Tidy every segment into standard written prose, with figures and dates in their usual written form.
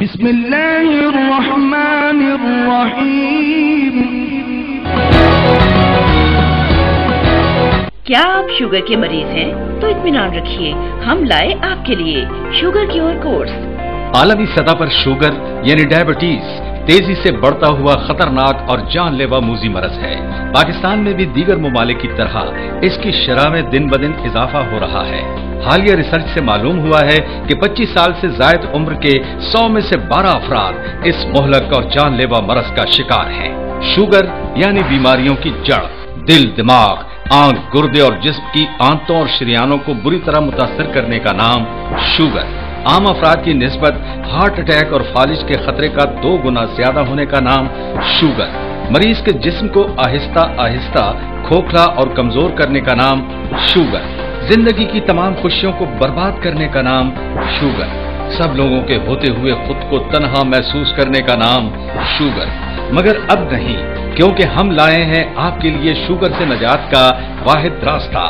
बिस्मिल्लाहिर्रहमानिर्रहीम। क्या आप शुगर के मरीज हैं तो इत्मीनान रखिए, हम लाए आपके लिए शुगर क्योर कोर्स। आलमी सतह पर शुगर यानी डायबिटीज तेजी से बढ़ता हुआ खतरनाक और जानलेवा मूजी मरज है। पाकिस्तान में भी दीगर ममालिक की तरह इसकी शरह में दिन ब दिन इजाफा हो रहा है। हालिया रिसर्च से मालूम हुआ है कि 25 साल से जायद उम्र के 100 में से 12 अफराद इस मोहलक और जानलेवा मरज का शिकार हैं। शुगर यानी बीमारियों की जड़ दिल, दिमाग, आंख, गुर्दे और जिस्म की आंतों और शरियानों को बुरी तरह मुतासर करने का नाम शुगर। आम अफराद की निस्बत हार्ट अटैक और फालिज के खतरे का 2 गुना ज्यादा होने का नाम शुगर। मरीज के जिस्म को आहिस्ता आहिस्ता खोखला और कमजोर करने का नाम शुगर। जिंदगी की तमाम खुशियों को बर्बाद करने का नाम शुगर। सब लोगों के होते हुए खुद को तन्हा महसूस करने का नाम शुगर। मगर अब नहीं, क्योंकि हम लाए हैं आपके लिए शुगर से निजात का वाहिद रास्ता,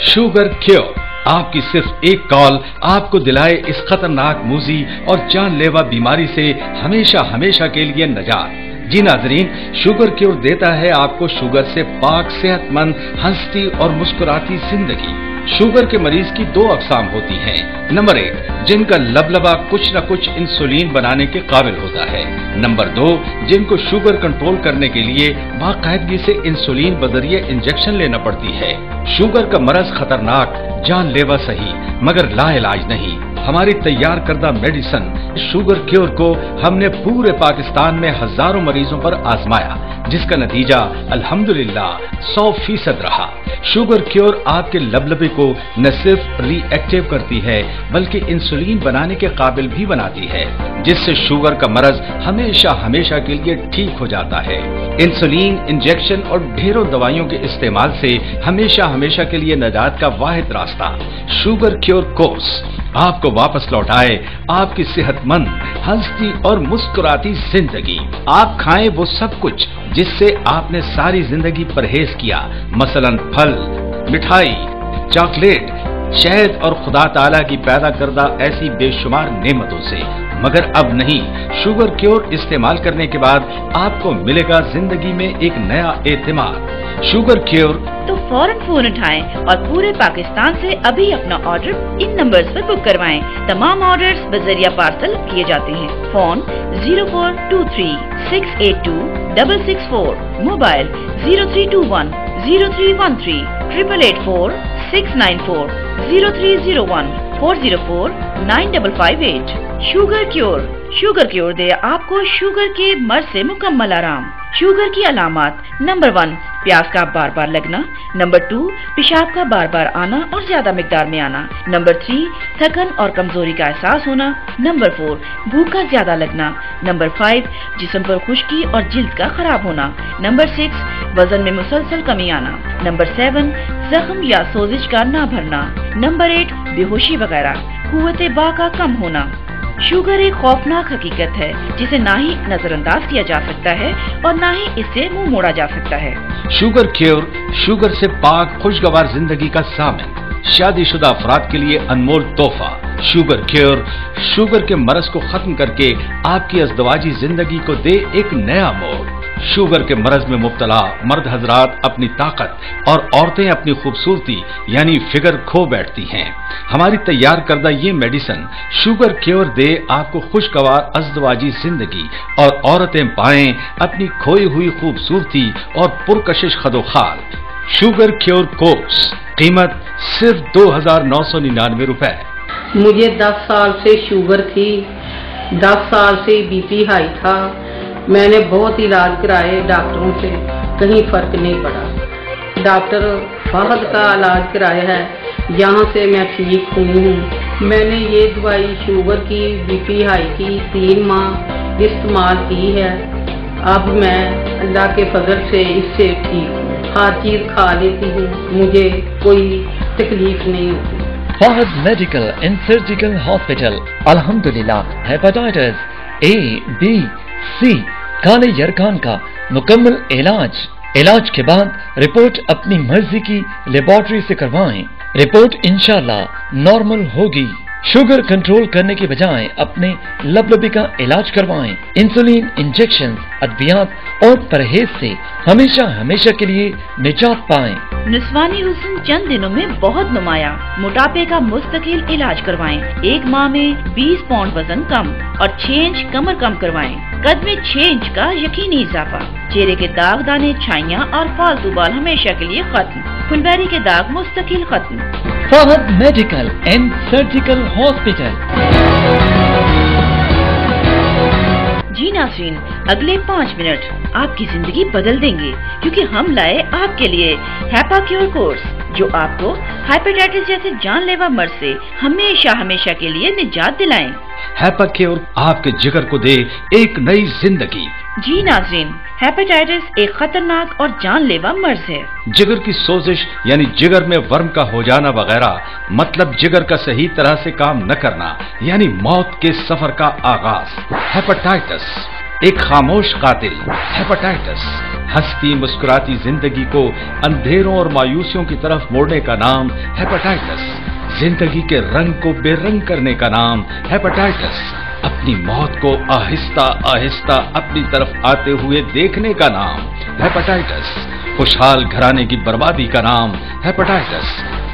शुगर क्योर। आपकी सिर्फ एक कॉल आपको दिलाए इस खतरनाक मूजी और जानलेवा बीमारी से हमेशा हमेशा के लिए निजात। जी नाज़रीन, शुगर क्योर देता है आपको शुगर से पाक, सेहतमंद, हंसती और मुस्कुराती जिंदगी। शुगर के मरीज की 2 अक़साम होती हैं। नंबर 1, जिनका लबलबा कुछ न कुछ इंसुलिन बनाने के काबिल होता है। नंबर 2, जिनको शुगर कंट्रोल करने के लिए बाकायदगी से इंसुलिन बजरिए इंजेक्शन लेना पड़ती है। शुगर का मरज खतरनाक, जानलेवा सही, मगर लाइलाज नहीं। हमारी तैयार करदा मेडिसिन शुगर क्योर को हमने पूरे पाकिस्तान में हजारों मरीजों पर आजमाया, जिसका नतीजा अल्हम्दुलिल्लाह 100% रहा। शुगर क्योर आपके लबलबे को न सिर्फ रिएक्टिव करती है बल्कि इंसुलिन बनाने के काबिल भी बनाती है, जिससे शुगर का मरज हमेशा हमेशा के लिए ठीक हो जाता है। इंसुलिन, इंजेक्शन और ढेरों दवाइयों के इस्तेमाल से हमेशा हमेशा के लिए निजात का वाहिद रास्ता, शुगर क्योर कोर्स आपको वापस लौटाए आपकी सेहतमंद, हंसती और मुस्कुराती जिंदगी। आप खाएं वो सब कुछ जिससे आपने सारी जिंदगी परहेज किया, मसलन फल, मिठाई, चॉकलेट, शहद और खुदा ताला की पैदा करदा ऐसी बेशुमार नेमतों से। मगर अब नहीं, शुगर क्योर इस्तेमाल करने के बाद आपको मिलेगा जिंदगी में एक नया एतमाद। शुगर क्योर तो फौरन फोन उठाएं और पूरे पाकिस्तान से अभी अपना ऑर्डर इन नंबर्स पर बुक करवाएं। तमाम ऑर्डर्स बजरिया पार्सल किए जाते हैं। Phone 0423-682-664, mobile 0321 0313 8884 694 0301 404 9558। शुगर क्योर दे आपको शुगर के मर्ज से मुकम्मल आराम। शुगर की अलामात: नंबर 1, प्यास का बार बार लगना। नंबर 2, पेशाब का बार बार आना और ज्यादा मिकदार में आना। नंबर 3, थकन और कमजोरी का एहसास होना। नंबर 4, भूख का ज्यादा लगना। नंबर 5, जिस्म पर खुश्की और जिल्द का खराब होना। नंबर 6, वजन में मुसलसल कमी आना। नंबर 7, जख्म या सोजिश का ना भरना। नंबर 8, बेहोशी वगैरह, कुव्वत बा का कम होना। शुगर एक खौफनाक हकीकत है जिसे ना ही नजरअंदाज किया जा सकता है और ना ही इससे मुंह मोड़ा जा सकता है। शुगर क्योर शुगर से पाक खुशगवार जिंदगी का सामिन, शादीशुदा अफराद के लिए अनमोल तोहफा। शुगर क्योर शुगर के मरज को खत्म करके आपकी अज़दवाजी जिंदगी को दे एक नया मोड़। शुगर के मरज में मुब्तला मर्द हजरात अपनी ताकत और औरतें अपनी खूबसूरती यानी फिगर खो बैठती हैं। हमारी तैयार करदा ये मेडिसिन शुगर क्योर दे आपको खुशगवार अज़दवाजी जिंदगी और औरतें पाएं अपनी खोई हुई खूबसूरती और पुरकशिश खदोखाल। शुगर क्योर कोर्स, कीमत सिर्फ 2999 रुपए। मुझे 10 साल से शुगर थी, 10 साल से बीपी हाई था। मैंने बहुत इलाज कराए डॉक्टरों से, कहीं फर्क नहीं पड़ा। डॉक्टर फहद का इलाज कराया है, यहाँ से मैं ठीक हुई हूँ। मैंने ये दवाई शुगर की, बीपी हाई की 3 माह इस्तेमाल की है। अब मैं अल्लाह के फजल से इससे ठीक हूँ, हर चीज खा लेती हूँ, मुझे कोई तकलीफ नहीं होती। Fahad medical and surgical hospital अल्हम्दुलिल्लाह हेपेटाइटिस A, B, C, काले यरकान का मुकम्मल इलाज के बाद रिपोर्ट अपनी मर्जी की लेबोरेटरी से करवाएं। रिपोर्ट इंशाल्लाह नॉर्मल होगी। शुगर कंट्रोल करने के बजाय अपने लबलबे का इलाज करवाएं। इंसुलिन इंजेक्शन, अद्वियात और परहेज से हमेशा हमेशा के लिए निजात पाएं। निस्वानी हुस्न चंद दिनों में बहुत नुमाया। मोटापे का मुस्तकिल इलाज करवाएं। 1 माह में 20 पाउंड वजन कम और 6 इंच कमर कम करवाएं। कद में 6 इंच का यकीनी इजाफा। चेहरे के दाग, दाने, छाइयाँ और फालतू बाल हमेशा के लिए खत्म। फुलबेरी के दाग मुस्तकिल खत्म। Fahad medical and surgical hospital. जी नाज़रीन, अगले 5 मिनट आपकी जिंदगी बदल देंगे, क्योंकि हम लाए आपके लिए हैपा क्योर कोर्स, जो आपको हेपेटाइटिस जैसे जानलेवा मर्ज से हमेशा हमेशा के लिए निजात दिलाएं। हैपा क्योर आपके जिगर को दे एक नई जिंदगी। जी नाज़रीन, हेपेटाइटिस एक खतरनाक और जानलेवा मर्ज है। जिगर की सोजिश यानी जिगर में वर्म का हो जाना वगैरह, मतलब जिगर का सही तरह से काम न करना, यानी मौत के सफर का आगाज। हेपेटाइटिस एक खामोश कातिल। हेपेटाइटिस हंसती मुस्कुराती जिंदगी को अंधेरों और मायूसियों की तरफ मोड़ने का नाम हेपेटाइटिस। जिंदगी के रंग को बेरंग करने का नाम हेपेटाइटिस। अपनी मौत को आहिस्ता आहिस्ता अपनी तरफ आते हुए देखने का नाम हेपेटाइटिस। खुशहाल घराने की बर्बादी का नाम हेपेटाइटिस।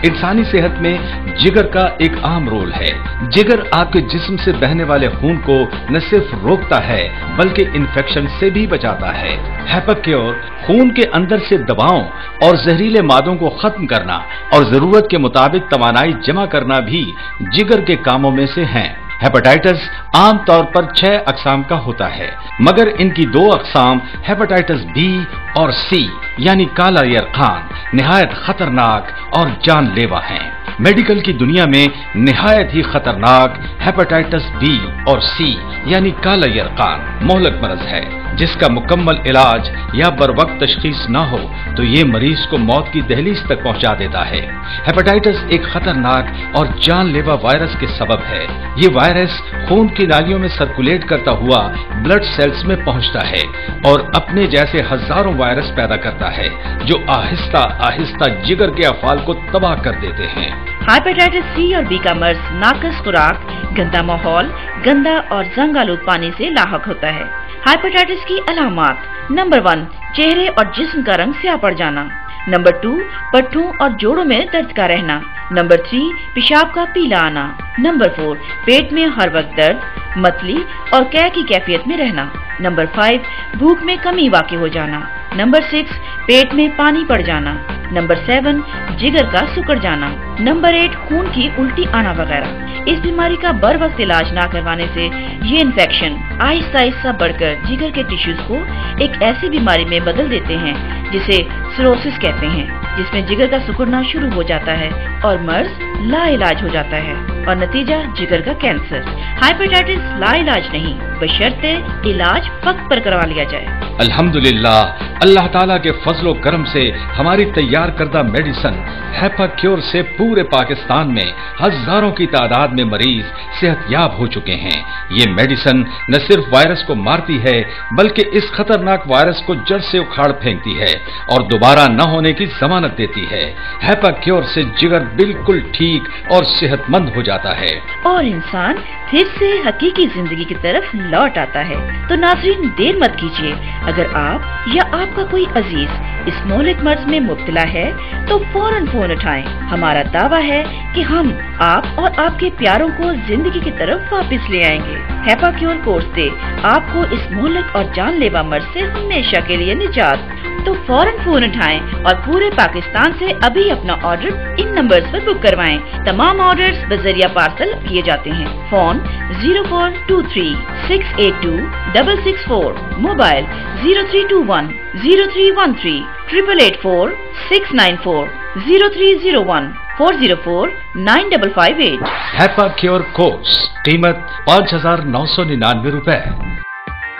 इंसानी सेहत में जिगर का एक आम रोल है। जिगर आपके जिस्म से बहने वाले खून को न सिर्फ रोकता है बल्कि इन्फेक्शन से भी बचाता है। हैपा क्योर खून के अंदर से दवाओं और जहरीले मादों को खत्म करना और जरूरत के मुताबिक तवानाई जमा करना भी जिगर के कामों में से हैं। हेपेटाइटिस आमतौर पर 6 अकसाम का होता है, मगर इनकी 2 अकसाम हेपेटाइटिस बी और सी यानी काला यरकान निहायत खतरनाक और जानलेवा हैं। मेडिकल की दुनिया में निहायत ही खतरनाक हेपेटाइटिस बी और सी यानी काला यरकान मोहलक मर्ज है, जिसका मुकम्मल इलाज या बरवक्त तशखीस न हो तो ये मरीज को मौत की दहलीज तक पहुंचा देता है। हेपेटाइटिस एक खतरनाक और जानलेवा वायरस के सबब है। ये वायरस खून की नालियों में सर्कुलेट करता हुआ ब्लड सेल्स में पहुंचता है और अपने जैसे हजारों वायरस पैदा करता है, जो आहिस्ता आहिस्ता जिगर के अफाल को तबाह कर देते हैं। हेपेटाइटिस सी और बी का मर्ज नाकस खुराक, गंदा माहौल, गंदा और जंग आलूद पानी से लाहक होता है। हेपेटाइटिस की अलामात: नंबर 1, चेहरे और जिस्म का रंग स्याह पड़ जाना। नंबर 2, पट्टों और जोड़ों में दर्द का रहना। नंबर 3, पेशाब का पीला आना। नंबर 4, पेट में हर वक्त दर्द, मतली और कै की कैफियत में रहना। नंबर 5, भूख में कमी वाक़ई हो जाना। नंबर 6, पेट में पानी पड़ जाना। नंबर 7, जिगर का सिकुड़ जाना। नंबर 8, खून की उल्टी आना वगैरह। इस बीमारी का बर वक्त इलाज न करवाने से ये इन्फेक्शन आहिस्ता आहिस्ता बढ़कर जिगर के टिश्यूज को एक ऐसी बीमारी में बदल देते हैं जिसे सिरोसिस कहते हैं, जिसमें जिगर का सिकुड़ना शुरू हो जाता है और मर्ज लाइलाज हो जाता है और नतीजा जिगर का कैंसर। हेपेटाइटिस लाइलाज नहीं, बशर्ते इलाज वक्त पर करवा लिया जाए। अल्हम्दुलिल्लाह, अल्लाह ताला के फजलो करम से हमारी तैयार करदा मेडिसिन हैपा क्योर से पूरे पाकिस्तान में हजारों की तादाद में मरीज सेहतयाब हो चुके हैं। ये मेडिसिन न सिर्फ वायरस को मारती है बल्कि इस खतरनाक वायरस को जड़ से उखाड़ फेंकती है और दोबारा न होने की जमानत देती है। हैपा क्योर से जिगर बिल्कुल ठीक और सेहतमंद हो जाता है और इंसान फिर से हकीकी जिंदगी की तरफ लौट आता है। तो नाज़रीन, देर मत कीजिए। अगर आप या आपका कोई अजीज इस मोहलिक मर्ज में मुब्तला है तो फौरन फोन उठाएं। हमारा दावा है कि हम आप और आपके प्यारों को जिंदगी की तरफ वापस ले आएंगे। हैपा क्योर कोर्स से आपको इस मोहलिक और जानलेवा मर्ज से हमेशा के लिए निजात। तो फौरन फोन उठाएं और पूरे पाकिस्तान से अभी अपना ऑर्डर इन नंबर्स पर बुक करवाएं। तमाम ऑर्डर्स बजरिया पार्सल किए जाते हैं। Phone 0423-682-664, mobile 0321 0313 888 694 0301 404 9558। HEPA cure course कीमत 5,999 रुपए।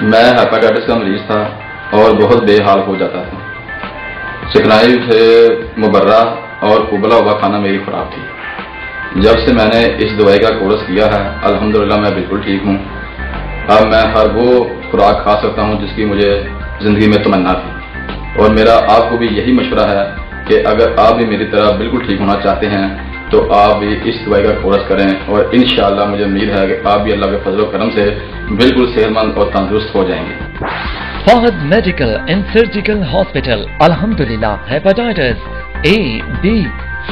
मैं हेपेटाइटिस का मरीज था और बहुत बेहाल हो जाता था। चिकनाई से मुबर्रा और उबला हुआ खाना मेरी खुराक थी। जब से मैंने इस दवाई का कोर्स किया है, अल्हम्दुलिल्लाह मैं बिल्कुल ठीक हूँ। अब मैं हर वो खुराक खा सकता हूँ जिसकी मुझे ज़िंदगी में तमन्ना थी। और मेरा आपको भी यही मशवरा है कि अगर आप भी मेरी तरह बिल्कुल ठीक होना चाहते हैं تو آپ بھی اس دوائی کا کورس کریں اور انشاءاللہ مجھے امید ہے کہ آپ بھی اللہ کے فضل و کرم سے بالکل صحت مند اور تندرست ہو جائیں گے۔ Fahad medical and surgical hospital الحمدللہ ہیپاٹائٹس اے بی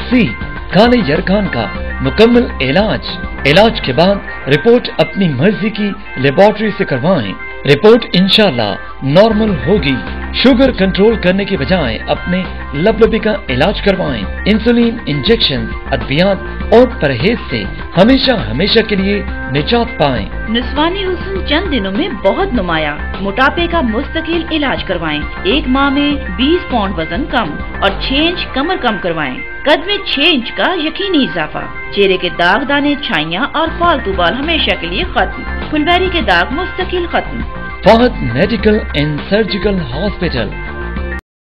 سی کالے یرکان کا مکمل علاج کے بعد رپورٹ اپنی مرضی کی لیبارٹری سے کروائیں، رپورٹ انشاءاللہ نارمل ہوگی۔ شوگر کنٹرول کرنے کے بجائے اپنے لبلبی کا علاج کروائیں، انسولین انجیکشن ادویات اور پرہیز سے ہمیشہ کے لیے نجات پائیں۔ نسوانی حسن چند دنوں میں بہت نمایاں، موٹاپے کا مستقل علاج کروائیں، 1 ماہ میں 20 پاؤنڈ وزن کم اور 6 انچ کمر کم کروائیں، قد میں 6 انچ کا یقینی اضافہ، چہرے کے داغ دانے چھائیاں اور فالتو بال ہمیشہ کے لیے ختم، پھلبیری کے داغ مستقل ختم۔ Fahad medical and surgical hospital